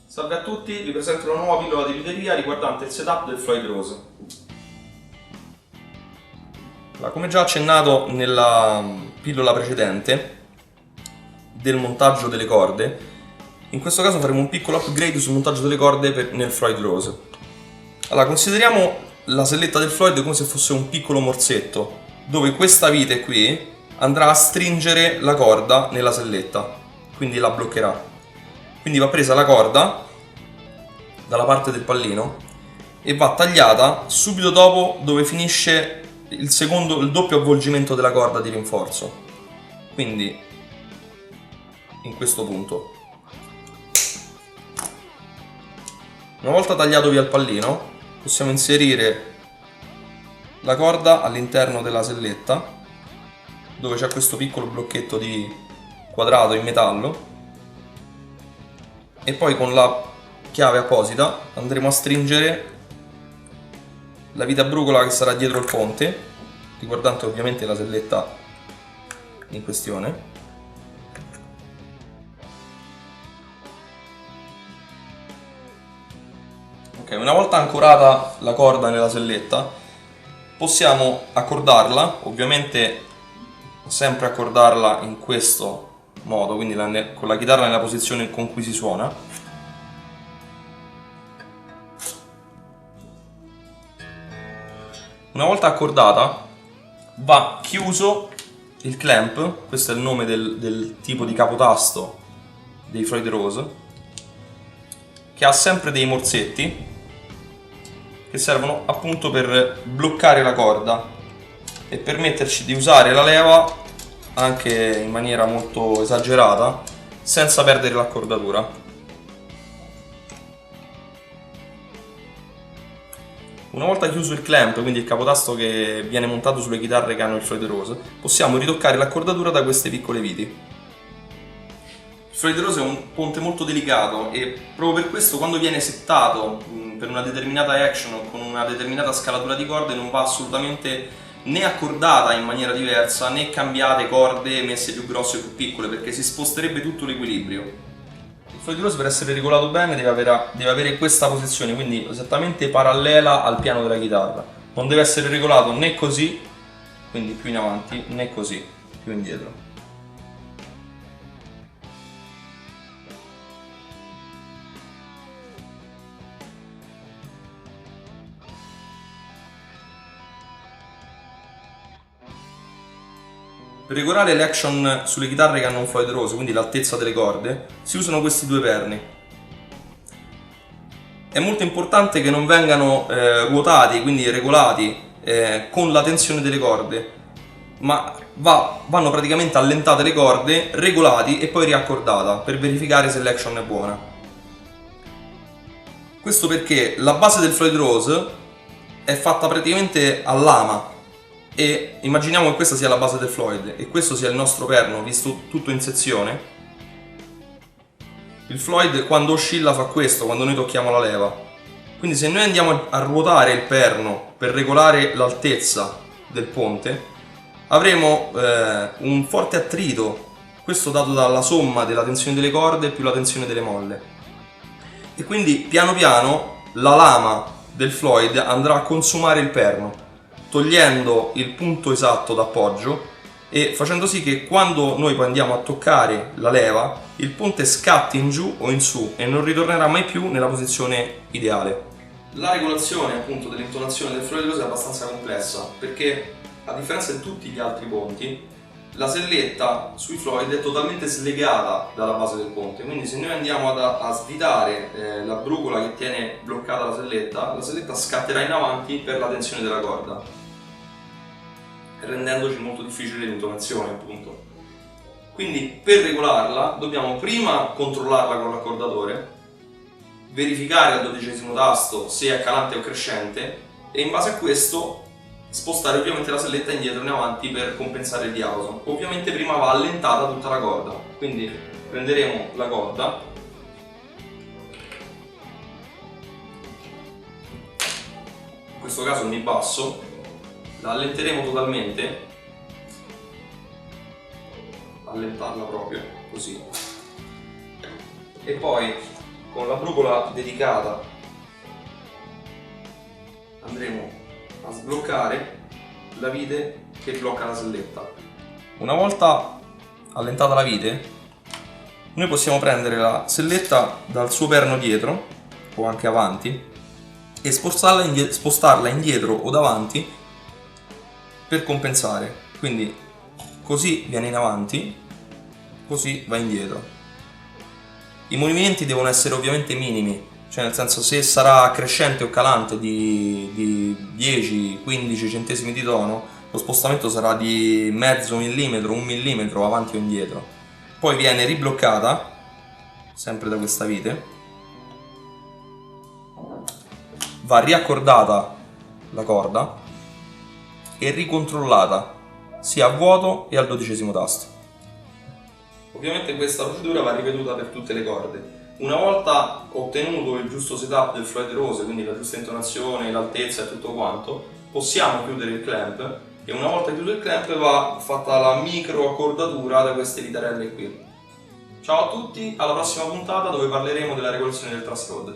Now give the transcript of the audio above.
Salve a tutti, vi presento una nuova pillola di liuteria riguardante il setup del Floyd Rose. Come già accennato nella pillola precedente del montaggio delle corde, in questo caso faremo un piccolo upgrade sul montaggio delle corde nel Floyd Rose. Allora, consideriamo la selletta del Floyd come se fosse un piccolo morsetto, dove questa vite qui andrà a stringere la corda nella selletta, quindi la bloccherà. Quindi va presa la corda dalla parte del pallino e va tagliata subito dopo dove finisce il doppio avvolgimento della corda di rinforzo, quindi in questo punto. Una volta tagliato via il pallino, possiamo inserire la corda all'interno della selletta, dove c'è questo piccolo blocchetto di quadrato in metallo, e poi con la chiave apposita andremo a stringere la vite a brugola che sarà dietro il ponte, riguardante ovviamente la selletta in questione. Ok, una volta ancorata la corda nella selletta, possiamo accordarla, ovviamente sempre accordarla in questo modo, quindi con la chitarra nella posizione con cui si suona. Una volta accordata va chiuso il clamp, questo è il nome del tipo di capotasto dei Floyd Rose, che ha sempre dei morsetti che servono appunto per bloccare la corda e permetterci di usare la leva anche in maniera molto esagerata senza perdere l'accordatura. Una volta chiuso il clamp, quindi il capotasto che viene montato sulle chitarre che hanno il Floyd Rose, possiamo ritoccare l'accordatura da queste piccole viti. Il Floyd Rose è un ponte molto delicato e proprio per questo quando viene settato per una determinata action o con una determinata scalatura di corde non va assolutamente né accordata in maniera diversa né cambiate corde messe più grosse o più piccole, perché si sposterebbe tutto l'equilibrio. Il Floyd Rose, per essere regolato bene, deve avere questa posizione, quindi esattamente parallela al piano della chitarra. Non deve essere regolato né così, quindi più in avanti, né così, più indietro. Per regolare le action sulle chitarre che hanno un Floyd Rose, quindi l'altezza delle corde, si usano questi due perni. È molto importante che non vengano ruotati, quindi regolati con la tensione delle corde, ma vanno praticamente allentate le corde, regolati e poi riaccordata per verificare se l'action è buona. Questo perché la base del Floyd Rose è fatta praticamente a lama, e immaginiamo che questa sia la base del Floyd e questo sia il nostro perno visto tutto in sezione. Il Floyd quando oscilla fa questo quando noi tocchiamo la leva, quindi se noi andiamo a ruotare il perno per regolare l'altezza del ponte avremo un forte attrito, questo dato dalla somma della tensione delle corde più la tensione delle molle, e quindi piano piano la lama del Floyd andrà a consumare il perno, togliendo il punto esatto d'appoggio e facendo sì che quando noi poi andiamo a toccare la leva il ponte scatti in giù o in su e non ritornerà mai più nella posizione ideale. La regolazione appunto dell'intonazione del Floyd Rose è abbastanza complessa, perché a differenza di tutti gli altri ponti la selletta sui Floyd è totalmente slegata dalla base del ponte, quindi se noi andiamo a svitare la brugola che tiene bloccata la selletta scatterà in avanti per la tensione della corda, rendendoci molto difficile l'intonazione appunto. Quindi per regolarla dobbiamo prima controllarla con l'accordatore, verificare al 12° tasto se è calante o crescente e in base a questo spostare ovviamente la selletta indietro e in avanti per compensare il diapason. Ovviamente prima va allentata tutta la corda, quindi prenderemo la corda, in questo caso il Mi basso, la allenteremo totalmente, allentarla proprio così, e poi con la brugola dedicata andremo a sbloccare la vite che blocca la selletta. Una volta allentata la vite, noi possiamo prendere la selletta dal suo perno dietro o anche avanti e spostarla indietro o davanti per compensare. Quindi così viene in avanti, così va indietro. I movimenti devono essere ovviamente minimi, cioè nel senso, se sarà crescente o calante di 10-15 centesimi di tono, lo spostamento sarà di mezzo millimetro, 1 millimetro avanti o indietro. Poi viene ribloccata sempre da questa vite, va riaccordata la corda e ricontrollata sia a vuoto e al 12° tasto. Ovviamente questa procedura va ripetuta per tutte le corde. Una volta ottenuto il giusto setup del Floyd Rose, quindi la giusta intonazione, l'altezza e tutto quanto, possiamo chiudere il clamp, e una volta chiuso il clamp va fatta la micro accordatura da queste vitarelle qui. Ciao a tutti, alla prossima puntata dove parleremo della regolazione del truss rod.